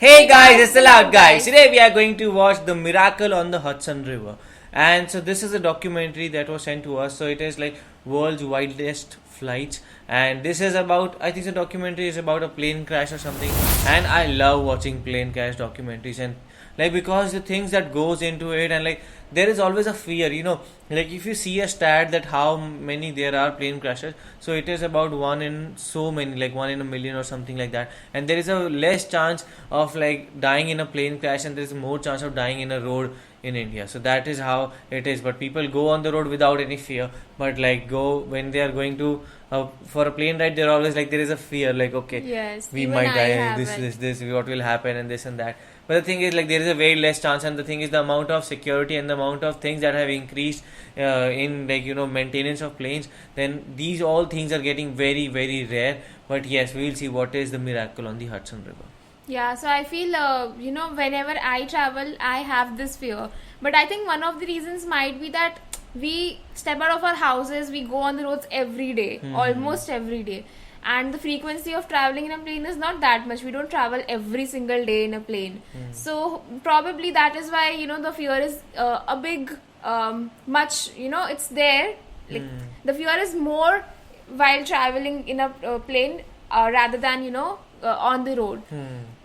Hey guys, it's the Loud Guys. Today we are going to watch The Miracle on the Hudson River. And so this is a documentary that was sent to us. So it is like World's Wildest Flights. And this is about, I think the documentary is about a plane crash or something. And I love watching plane crash documentaries. And like because the things that goes into it, and like there is always a fear, like if you see a stat that how many there are plane crashes, so it is about one in so many, like 1 in a million or something like that, and there is a less chance of like dying in a plane crash, and there is more chance of dying in a road in India. So that is how it is. But people go on the road without any fear, but like go when they are going to for a plane ride, they're always like there is a fear, like okay, yes, we might die, this what will happen, and this and that. But the thing is, like, there is a very less chance, and the thing is, the amount of security and the amount of things that have increased in, like, maintenance of planes, then these all things are getting very, very rare. But yes, we will see what is the miracle on the Hudson River. Yeah, so I feel, whenever I travel, I have this fear. But I think one of the reasons might be that we step out of our houses, we go on the roads every day, almost every day. And the frequency of traveling in a plane is not that much. We don't travel every single day in a plane. So probably that is why, the fear is a big, much, it's there. Like the fear is more while traveling in a plane rather than, on the road.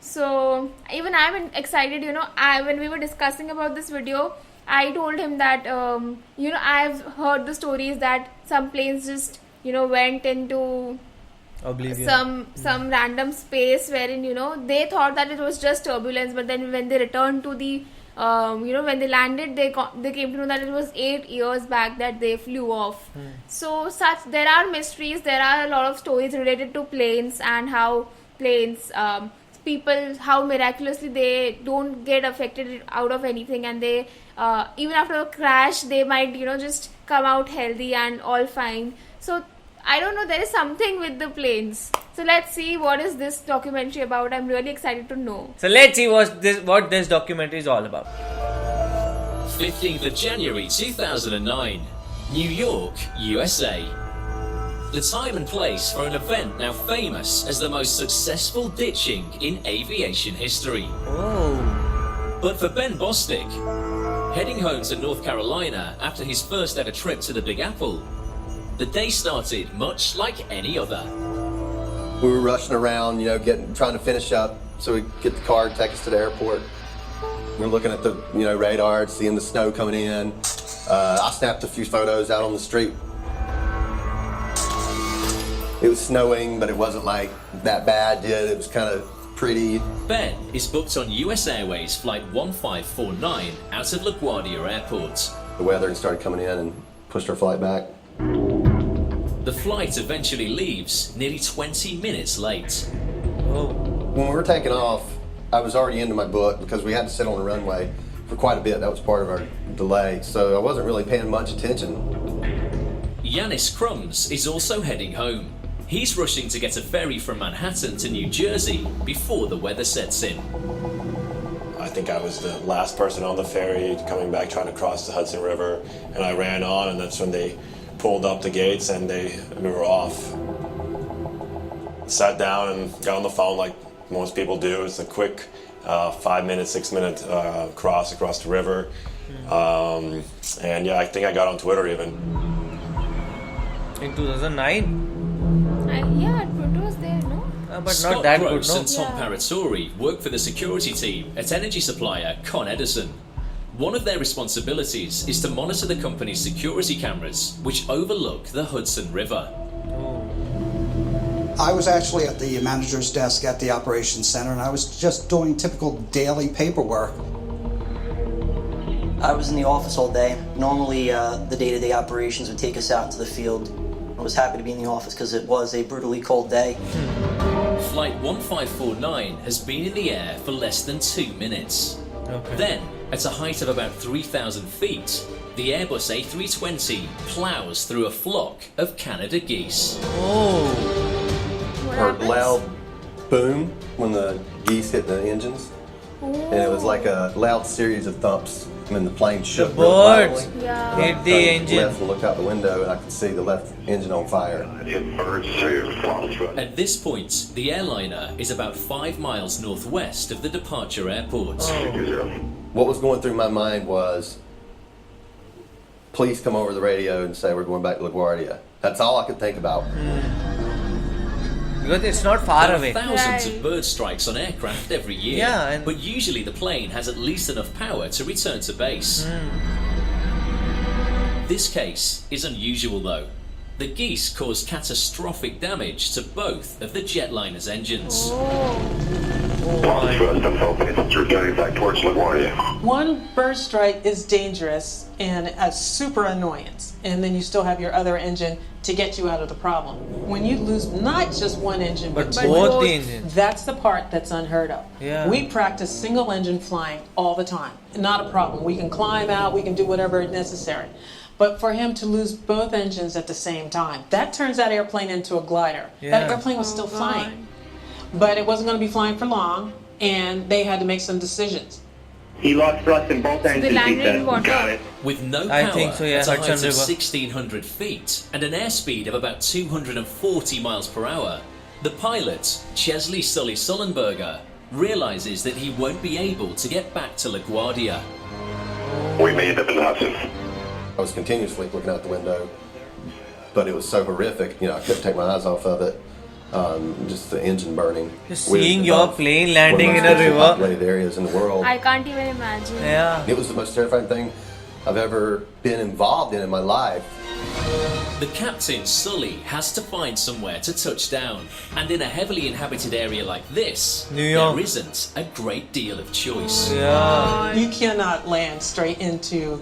So even I'm excited, when we were discussing about this video, I told him that, I've heard the stories that some planes just, went into Oblivion. some random space wherein they thought that it was just turbulence, but then when they returned to the when they landed, they came to know that it was 8 years back that they flew off. So there are mysteries, there are a lot of stories related to planes and how planes people, how miraculously they don't get affected out of anything, and they even after a crash they might just come out healthy and all fine. So I don't know, there is something with the planes. So let's see what is this documentary about. I'm really excited to know. So let's see what this documentary is all about. 15th of January 2009, New York, USA. The time and place for an event now famous as the most successful ditching in aviation history. Oh. But for Ben Bostic, heading home to North Carolina after his first ever trip to the Big Apple, the day started much like any other. We were rushing around, trying to finish up so we could get the car and take us to the airport. We were looking at the, radar, seeing the snow coming in. I snapped a few photos out on the street. It was snowing, but it wasn't like that bad yet. It was kind of pretty. Ben is booked on US Airways Flight 1549 out of LaGuardia Airport. The weather started coming in and pushed our flight back. The flight eventually leaves nearly 20 minutes late. Oh. When we were taking off, I was already into my book because we had to sit on the runway for quite a bit. That was part of our delay, so I wasn't really paying much attention. Yanis Crumbs is also heading home. He's rushing to get a ferry from Manhattan to New Jersey before the weather sets in. I think I was the last person on the ferry coming back trying to cross the Hudson River, and I ran on, and that's when they pulled up the gates and we were off. Sat down and got on the phone like most people do. It's a quick 5-minute, 6-minute cross across the river. And yeah, I think I got on Twitter even. In 2009? It was there, no? But Scott not that Gross good, no? and Tom Paratori work for the security team at energy supplier Con Edison. One of their responsibilities is to monitor the company's security cameras, which overlook the Hudson River. I was actually at the manager's desk at the operations center, and I was just doing typical daily paperwork. I was in the office all day. Normally, the day-to-day operations would take us out into the field. I was happy to be in the office because it was a brutally cold day. Flight 1549 has been in the air for less than 2 minutes. Okay. Then, at a height of about 3,000 feet, the Airbus A320 plows through a flock of Canada geese. Oh. What Heard happens? loud boom when the geese hit the engines. and it was like a loud series of thumps. And the plane The shook real birds violently. Yeah. hit I the turned engine. left and looked out the window, and I could see the left engine on fire. At this point, the airliner is about 5 miles northwest of the departure airport. What was going through my mind was, please come over the radio and say we're going back to LaGuardia. That's all I could think about. Because it's not far There are away. thousands Right. of bird strikes on aircraft every year, Yeah, and- but usually the plane has at least enough power to return to base. This case is unusual though. The geese caused catastrophic damage to both of the jetliner's engines. You're getting back towards LaGuardia. One bird strike is dangerous and a super annoyance, and then you still have your other engine to get you out of the problem. When you lose not just one engine, But two, both the engines. that's the part that's unheard of. Yeah. We practice single engine flying all the time. Not a problem. We can climb out, we can do whatever is necessary. But for him to lose both engines at the same time, that turns that airplane into a glider. Yeah. That airplane was still flying, but it wasn't going to be flying for long, and they had to make some decisions. He lost thrust in both engines, he landed said. in water. Got it. With no I power think so, yeah, at a Hudson height of River. 1,600 feet and an airspeed of about 240 miles per hour, the pilot, Chesley Sully Sullenberger, realizes that he won't be able to get back to LaGuardia. We made it in Hudson. I was continuously looking out the window, but it was so horrific, I couldn't take my eyes off of it. Just the engine burning. Just With seeing your above plane one landing of the in a most densely river. populated areas in the world. I can't even imagine. Yeah. It was the most terrifying thing I've ever been involved in my life. The captain, Sully, has to find somewhere to touch down, and in a heavily inhabited area like this, New York. there isn't a great deal of choice. Yeah. You cannot land straight into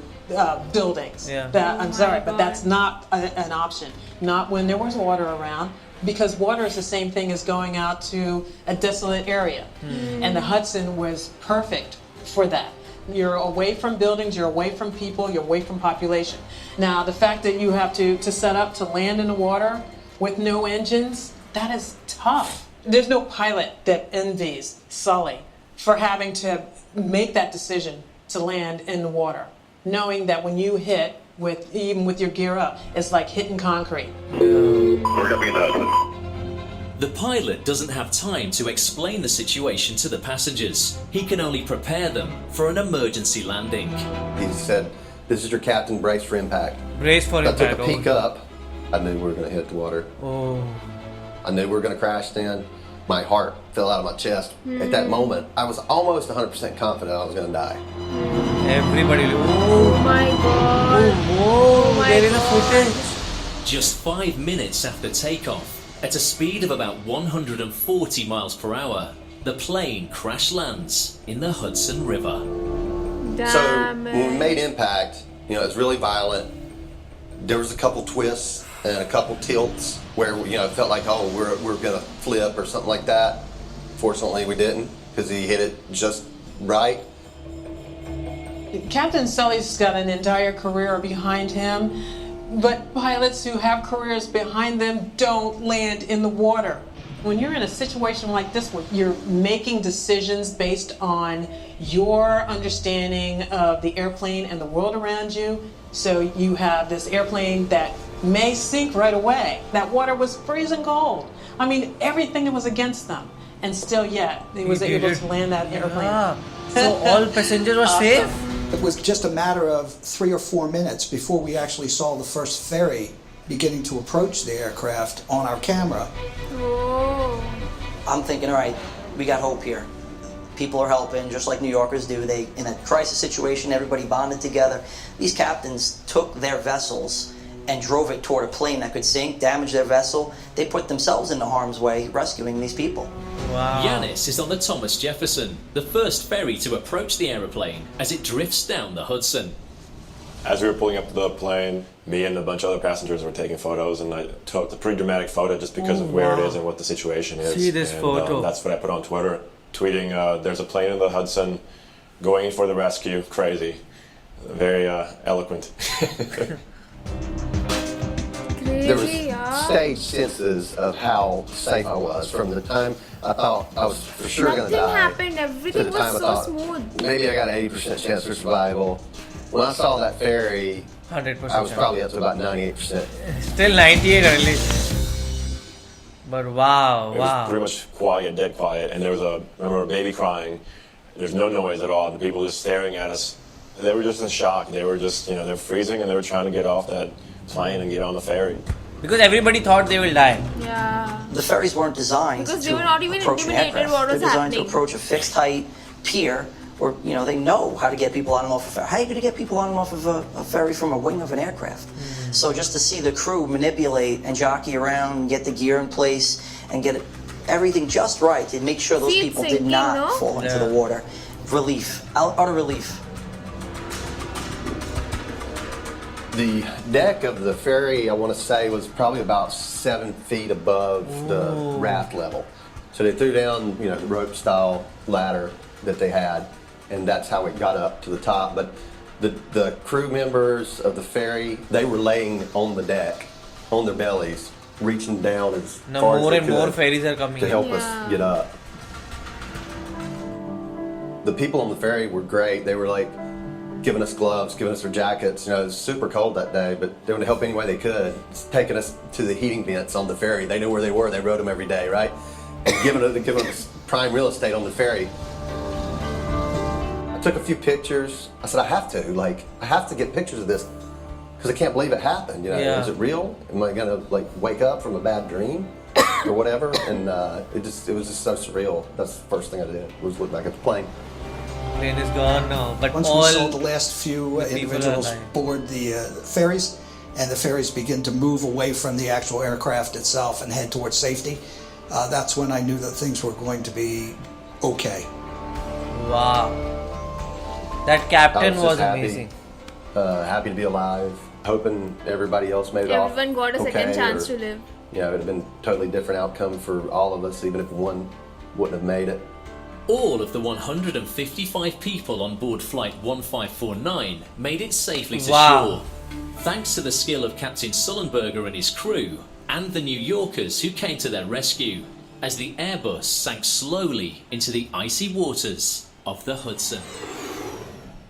buildings. Yeah. I'm sorry, but that's not an option. Not when there was water around, because water is the same thing as going out to a desolate area. And the Hudson was perfect for that. You're away from buildings, you're away from people, you're away from population. Now, the fact that you have to set up to land in the water with no engines, that is tough. There's no pilot that envies Sully for having to make that decision to land in the water, knowing that when you hit, even with your gear up, it's like hitting concrete. We're coming in Hudson. The pilot doesn't have time to explain the situation to the passengers. He can only prepare them for an emergency landing. He said, "This is your captain, brace for impact." Brace for I took impact. a peek up. I knew we were going to hit the water. Oh. I knew we were going to crash then. My heart fell out of my chest. At that moment, I was almost 100% confident I was going to die. Everybody. Oh Oh. my god. Oh. my There is a God. footage. Just 5 minutes after takeoff, at a speed of about 140 miles per hour, the plane crash lands in the Hudson River. So Damn when we it. made impact, it was really violent. There was a couple twists and a couple tilts where it felt like, oh, we're gonna flip or something like that. Fortunately, we didn't, because he hit it just right. Captain Sully's got an entire career behind him, but pilots who have careers behind them don't land in the water. When you're in a situation like this one, you're making decisions based on your understanding of the airplane and the world around you. So you have this airplane that may sink right away. That water was freezing cold. I mean, everything that was against them. And still yet, he was He did able it. to land that airplane. Yeah. So all passengers were safe? It was just a matter of 3 or 4 minutes before we actually saw the first ferry beginning to approach the aircraft on our camera. Oh. I'm thinking, all right, we got hope here. People are helping, just like New Yorkers do. They, in a crisis situation, everybody bonded together. These captains took their vessels and drove it toward a plane that could sink, damage their vessel. They put themselves into harm's way rescuing these people. Wow. Yanis is on the Thomas Jefferson, the first ferry to approach the aeroplane as it drifts down the Hudson. As we were pulling up to the plane, me and a bunch of other passengers were taking photos, and I took a pretty dramatic photo just because of where it is and what the situation is. See this and, photo. That's what I put on Twitter, tweeting, there's a plane in the Hudson going for the rescue. Crazy. Very eloquent. Crazy. there was Really, yeah. stage senses of how safe I was from the time I thought I was for sure going to Nothing die. happened. to Everything the was time I so thought smooth. maybe I got an 80% chance for survival. When I saw that ferry, 100%. I was probably up to about 98%. Still 98 only. But wow, It was pretty much quiet, dead quiet, and there was I remember a baby crying. There's no noise at all, and the people just staring at us. They were just in shock. They were just, they're freezing, and they were trying to get off that plane and get on the ferry. Because everybody thought they will die. Yeah. The ferries weren't designed Because to they were not even approach an intimidated aircraft. what was They're designed happening. to approach a fixed height pier where, they know how to get people on and off a ferry. How are you going to get people on and off of a ferry from a wing of an aircraft? So just to see the crew manipulate and jockey around and get the gear in place and get everything just right to make sure those Feet people did sinking, not no? fall into Yeah. the water. Relief. Utter relief. The deck of the ferry, I want to say, was probably about 7 feet above the raft level. So they threw down, the rope style ladder that they had, and that's how it got up to the top. But the crew members of the ferry, they were laying on the deck, on their bellies, reaching down as Now far as more they and more could ferries are coming to in. help Yeah. us get up. The people on the ferry were great. They were like giving us gloves, giving us their jackets. It was super cold that day, but they would help any way they could. It's taking us to the heating vents on the ferry. They knew where they were. They rode them every day, right? And giving us prime real estate on the ferry. I took a few pictures. I said, I have to get pictures of this because I can't believe it happened. Yeah. Is it real? Am I gonna wake up from a bad dream or whatever? And it was just so surreal. That's the first thing I did was look back at the plane. Plane is gone now. But Once all we saw the last few the people individuals are alive. board the ferries, and the ferries begin to move away from the actual aircraft itself and head towards safety, that's when I knew that things were going to be okay. wow. That I captain was was just amazing. Happy to be alive. Hoping everybody else made it off. Everyone got a second okay, chance or, to live. It would have been a totally different outcome for all of us, even if one wouldn't have made it. All of the 155 people on board Flight 1549 made it safely to Wow. shore, thanks to the skill of Captain Sullenberger and his crew, and the New Yorkers who came to their rescue, as the Airbus sank slowly into the icy waters of the Hudson.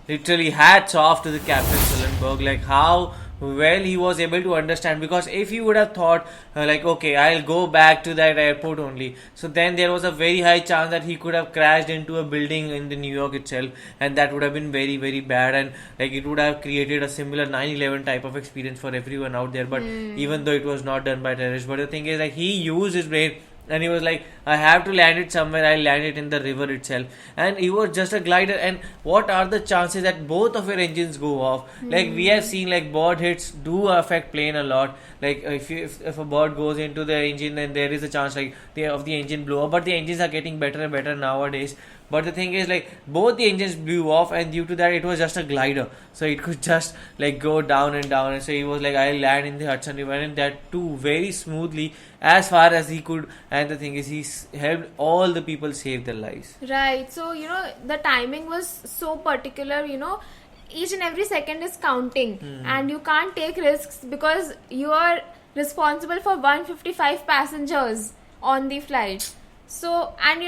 Literally hats off to the Captain Sullenberg, how well he was able to understand, because if he would have thought okay, I'll go back to that airport only, so then there was a very high chance that he could have crashed into a building in the New York itself, and that would have been very, very bad, and it would have created a similar 9/11 type of experience for everyone out there. But even though it was not done by terrorists, but the thing is he used his brain. And he was like, I have to land it somewhere, I'll land it in the river itself. And he was just a glider. And what are the chances that both of your engines go off? We have seen bird hits do affect plane a lot. If a bird goes into the engine, then there is a chance of the engine blow up. But the engines are getting better and better nowadays. But the thing is both the engines blew off, and due to that it was just a glider, so it could just go down and down. And so he was I'll land in the Hudson River, and that too very smoothly as far as he could. And the thing is, he helped all the people save their lives. Right. So, the timing was so particular, each and every second is counting, and you can't take risks because you are responsible for 155 passengers on the flight. So, and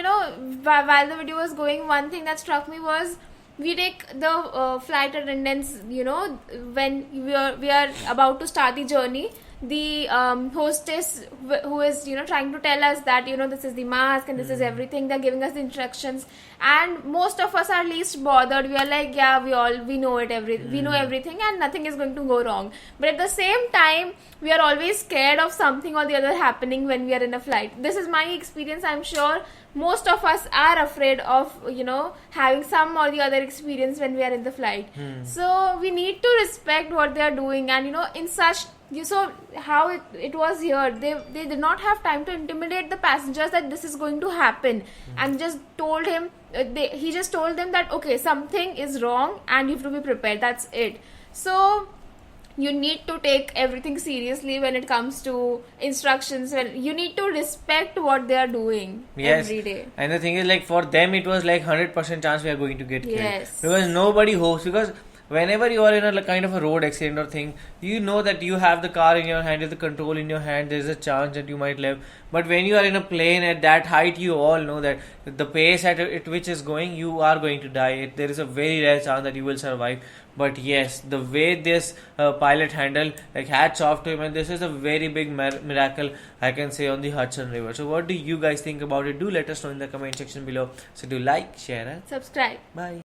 while the video was going, one thing that struck me was we take the flight attendants, when we are about to start the journey, the hostess who is trying to tell us that this is the mask and this is everything, they're giving us the instructions, and most of us are least bothered. We are we know it, we know everything, and nothing is going to go wrong. But at the same time, we are always scared of something or the other happening when we are in a flight. This is my experience. I'm sure most of us are afraid of having some or the other experience when we are in the flight. So we need to respect what they are doing, and in such, you saw how it was here. They did not have time to intimidate the passengers that this is going to happen, and just told him he just told them that okay, something is wrong and you have to be prepared. That's it. So you need to take everything seriously when it comes to instructions. When you need to respect what they are doing every day. And the thing is, for them it was 100% chance we are going to get killed. Yes. Because nobody hopes, because whenever you are in a kind of a road accident or thing, you know that you have the car in your hand, you have the control in your hand, there is a chance that you might live. But when you are in a plane at that height, you all know that the pace at which is going, you are going to die. There is a very rare chance that you will survive. But yes, the way this pilot handled, like hats off to him, and this is a very big miracle, I can say, on the Hudson River. So what do you guys think about it? Do let us know in the comment section below. So do like, share and Subscribe. bye.